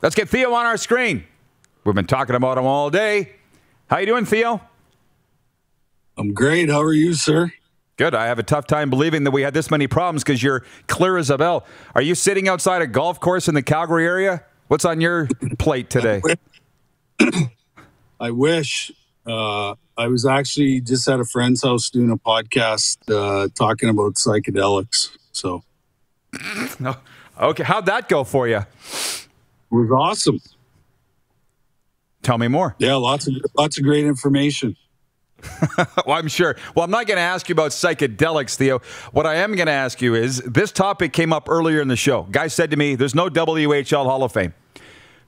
Let's get Theo on our screen. We've been talking about him all day. How you doing, Theo? I'm great. How are you, sir? Good. I have a tough time believing that we had this many problems because you're clear as a bell. Are you sitting outside a golf course in the Calgary area? What's on your plate today? I wish. I was actually just at a friend's house doing a podcast talking about psychedelics. So, okay, how'd that go for you? It was awesome. Tell me more. Yeah, lots of great information. Well, I'm sure. Well, I'm not going to ask you about psychedelics, Theo. What I am going to ask you is, this topic came up earlier in the show. Guy said to me, there's no WHL Hall of Fame.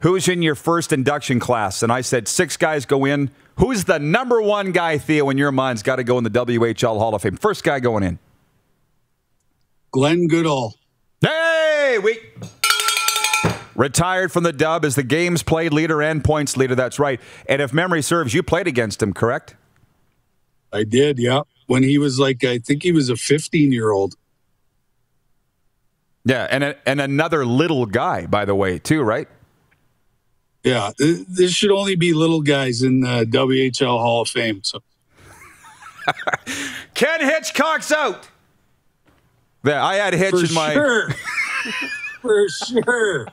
Who's in your first induction class? And I said, 6 guys go in. Who's the number one guy, Theo, in your mind's got to go in the WHL Hall of Fame? First guy going in. Glenn Goodall. Hey, retired from the Dub as the games played leader and points leader. That's right. And if memory serves, you played against him, correct? I did, yeah. When he was I think he was a 15-year-old. Yeah, and another little guy, by the way, too, right? Yeah, there should only be little guys in the WHL Hall of Fame. So, Ken Hitchcock's out. Yeah, I had Hitch in my. Sure. For sure.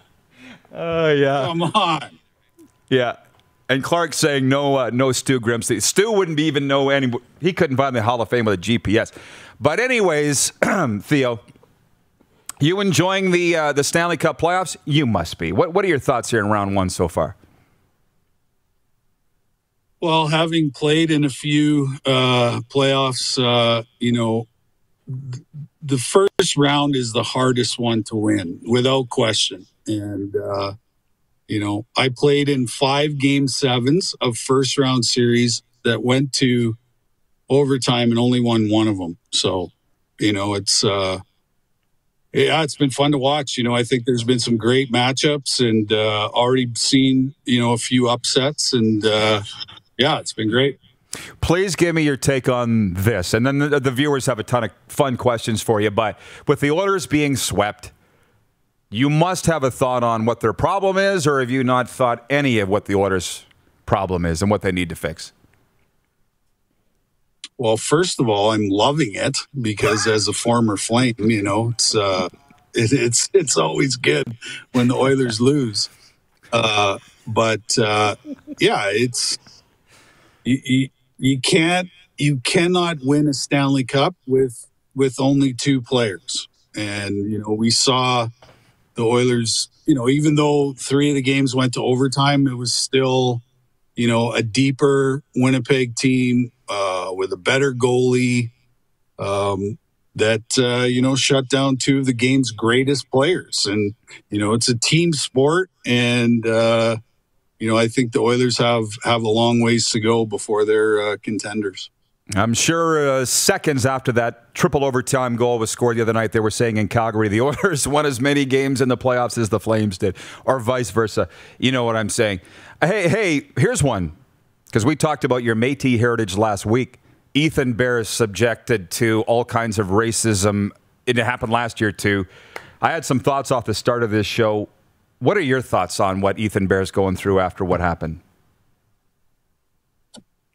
Oh, yeah. Come on. Yeah. And Clark's saying no Stu Grimsey. Stu wouldn't even know he couldn't find the Hall of Fame with a GPS. But anyways, Theo, you enjoying the Stanley Cup playoffs? You must be. What are your thoughts here in round 1 so far? Well, having played in a few playoffs, the first round is the hardest one to win, without question. And, I played in 5 Game 7s of first-round series that went to overtime and only won one of them. So, it's been fun to watch. I think there's been some great matchups and already seen, a few upsets. And, it's been great. Please give me your take on this. And then the viewers have a ton of fun questions for you. But with the Oilers being swept, you must have a thought on what their problem is, or have you not thought any of what the Oilers' problem is and what they need to fix? Well, first of all, I'm loving it because as a former Flame, it's always good when the Oilers lose. It's you cannot win a Stanley Cup with only 2 players. And, we saw the Oilers, even though 3 of the games went to overtime, it was still, a deeper Winnipeg team with a better goalie that, shut down 2 of the game's greatest players. And, it's a team sport. And, I think the Oilers have a long ways to go before they're contenders. I'm sure seconds after that triple overtime goal was scored the other night, they were saying in Calgary, the Oilers won as many games in the playoffs as the Flames did, or vice versa. You know what I'm saying. Hey, here's one, because we talked about your Métis heritage last week. Ethan Bear is subjected to all kinds of racism. It happened last year, too. I had some thoughts off the start of this show. What are your thoughts on what Ethan Bear's going through after what happened?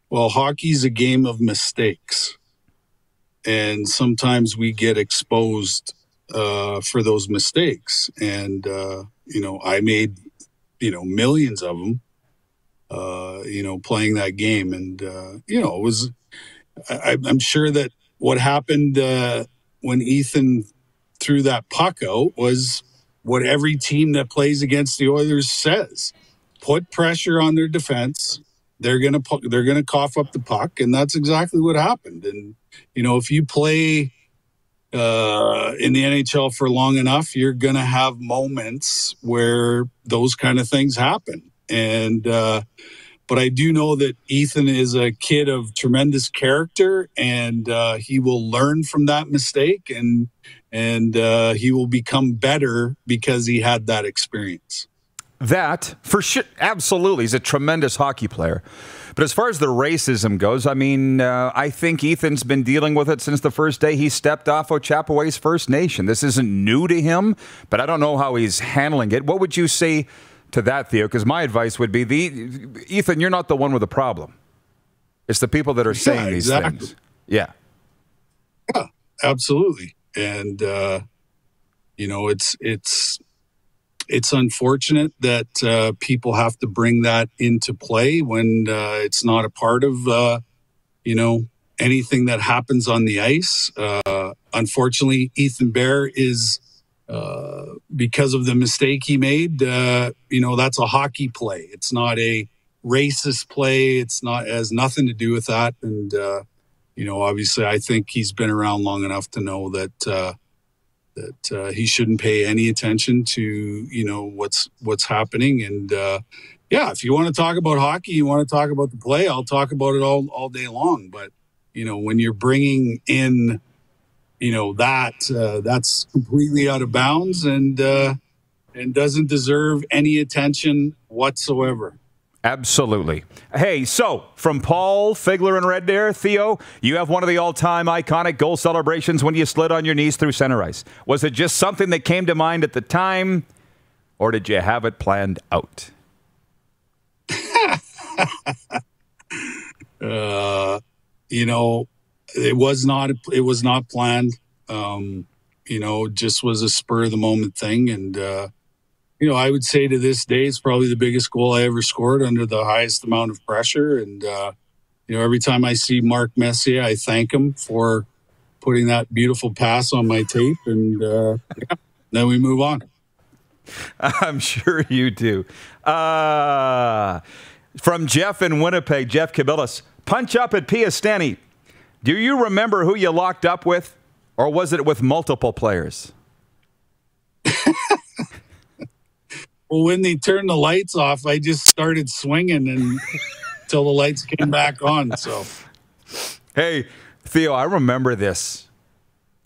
Well, hockey's a game of mistakes, and sometimes we get exposed for those mistakes. And, I made, millions of them, playing that game. And, it was, I'm sure that what happened when Ethan threw that puck out was what every team that plays against the Oilers says: put pressure on their defense. They're gonna cough up the puck, and that's exactly what happened. And if you play in the NHL for long enough, you're gonna have moments where those kind of things happen. And but I do know that Ethan is a kid of tremendous character, and he will learn from that mistake, and he will become better because he had that experience. That, for sure, absolutely. He's a tremendous hockey player. But as far as the racism goes, I mean, I think Ethan's been dealing with it since the first day he stepped off Ochapowa's First Nation. This isn't new to him, but I don't know how he's handling it. What would you say to that, Theo, because my advice would be, Ethan, you're not the one with the problem. It's the people that are saying these things. Yeah. Yeah, absolutely. And, it's unfortunate that people have to bring that into play when it's not a part of, anything that happens on the ice. Unfortunately, Ethan Bear is, because of the mistake he made, that's a hockey play. It's not a racist play. Has nothing to do with that. And, obviously I think he's been around long enough to know that he shouldn't pay any attention to, what's happening. And, if you want to talk about hockey, you want to talk about the play, I'll talk about it all day long. But, when you're bringing in, that's completely out of bounds and doesn't deserve any attention whatsoever. Absolutely. Hey, so from Paul Figler and Red Deer, Theo, you have one of the all-time iconic goal celebrations when you slid on your knees through center ice. Was it just something that came to mind at the time, or did you have it planned out? It was not planned. Just was a spur of the moment thing. And, I would say to this day, it's probably the biggest goal I ever scored under the highest amount of pressure. And, every time I see Mark Messier, I thank him for putting that beautiful pass on my tape. And then we move on. I'm sure you do. From Jeff in Winnipeg, Jeff Kabilas, punch up at Piastani. Do you remember who you locked up with, or was it with multiple players? Well, when they turned the lights off, I just started swinging until the lights came back on. So, hey, Theo, I remember this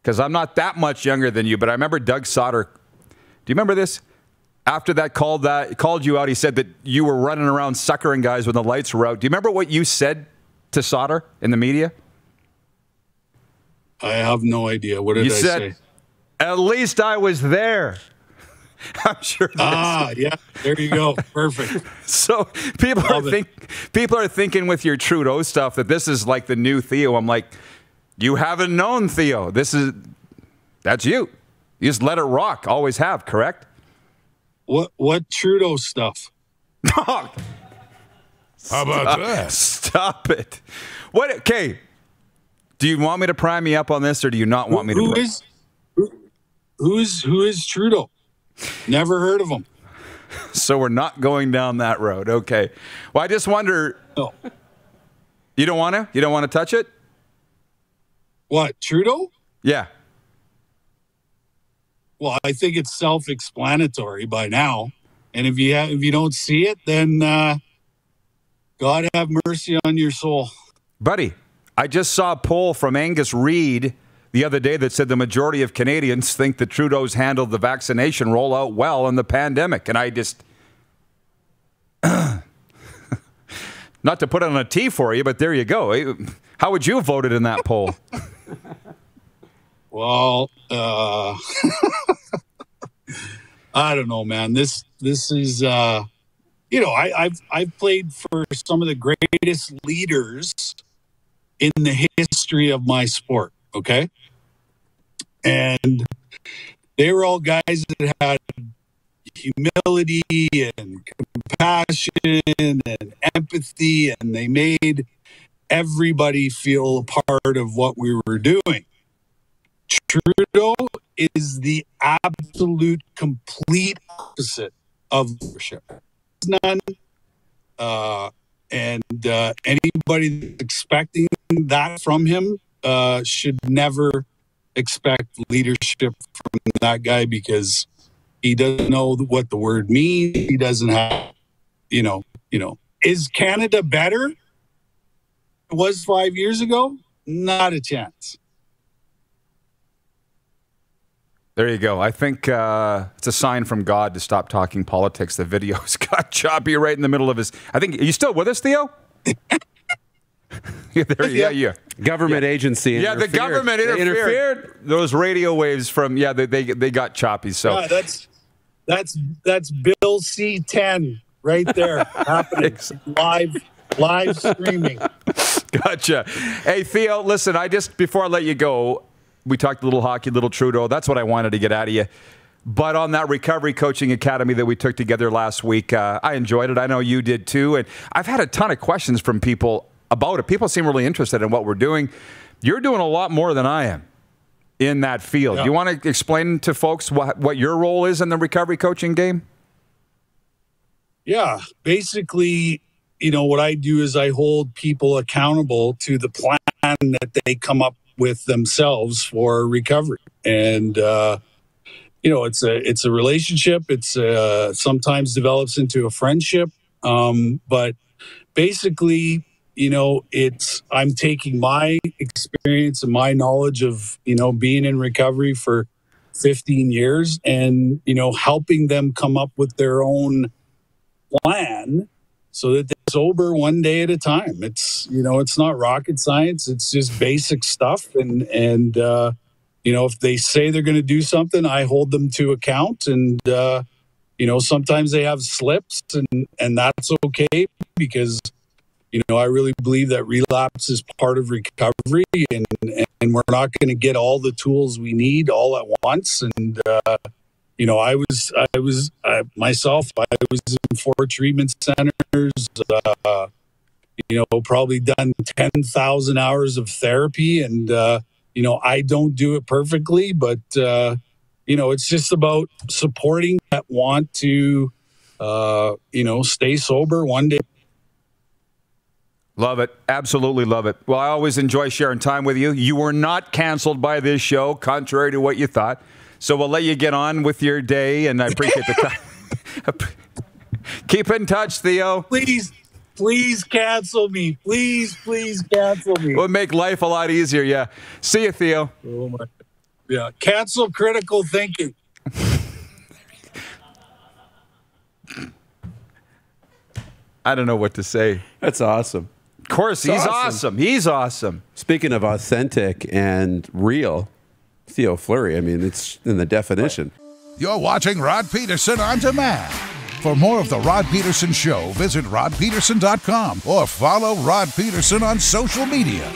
because I'm not that much younger than you, but I remember Doug Sauter. Do you remember this? After that called you out, he said that you were running around suckering guys when the lights were out. Do you remember what you said to Sauter in the media? I have no idea. What did I say? At least I was there. I'm sure. Yeah. There you go. Perfect. So people are thinking with your Trudeau stuff that this is like the new Theo. I'm like, you haven't known Theo. That's you. You just let it rock. Always have. Correct. What Trudeau stuff? How about that? Stop it. What? Okay. Do you want me to prime me up on this, or do you not want me to? Who is Trudeau? Never heard of him. So we're not going down that road. Okay. Well, I just wonder. No. You don't want to? You don't want to touch it? What, Trudeau? Yeah. Well, I think it's self-explanatory by now. And if you don't see it, then God have mercy on your soul. Buddy, I just saw a poll from Angus Reid the other day that said the majority of Canadians think that Trudeau's handled the vaccination rollout well in the pandemic. And I just, not to put it on a T for you, but there you go. How would you have voted in that poll? Well, I don't know, man. This is, I've played for some of the greatest leaders in the history of my sport. Okay. And they were all guys that had humility and compassion and empathy, and they made everybody feel a part of what we were doing. Trudeau is the absolute complete opposite of leadership. None. And anybody that's expecting that from him should never expect leadership from that guy, because he doesn't know what the word means. He doesn't have, is Canada better than it was 5 years ago? Not a chance. There you go. I think it's a sign from God to stop talking politics. The video's got choppy right in the middle of his. I think, are you still with us, Theo? Yeah. Government agency. Yeah, the government interfered. Those radio waves from, they got choppy. So yeah, That's Bill C10 right there happening live streaming. Gotcha. Hey, Theo, listen, before I let you go, we talked a little hockey, little Trudeau. That's what I wanted to get out of you. But on that Recovery Coaching Academy that we took together last week, I enjoyed it. I know you did too. And I've had a ton of questions from people about it. People seem really interested in what we're doing. You're doing a lot more than I am in that field. Yeah. You want to explain to folks what your role is in the recovery coaching game? Yeah, basically, what I do is I hold people accountable to the plan that they come up with themselves for recovery. And, it's a relationship. It's sometimes develops into a friendship. But basically, I'm taking my experience and my knowledge of, being in recovery for 15 years and, helping them come up with their own plan so that they're sober one day at a time. It's, it's not rocket science. It's just basic stuff. And if they say they're going to do something, I hold them to account. And, sometimes they have slips and that's okay because, I really believe that relapse is part of recovery and we're not going to get all the tools we need all at once. And, I was in 4 treatment centers, probably done 10,000 hours of therapy. And, I don't do it perfectly, but, it's just about supporting that want to, stay sober one day. Love it. Absolutely love it. Well, I always enjoy sharing time with you. You were not canceled by this show, contrary to what you thought. So we'll let you get on with your day, and I appreciate the time. Keep in touch, Theo. Please cancel me. Please cancel me. We'll make life a lot easier, yeah. See you, Theo. Oh my. Yeah, cancel critical thinking. I don't know what to say. That's awesome. Of course, he's awesome. He's awesome. Speaking of authentic and real, Theo Fleury, I mean, it's in the definition. You're watching Rod Pedersen On Demand. For more of The Rod Pedersen Show, visit rodpedersen.com or follow Rod Pedersen on social media.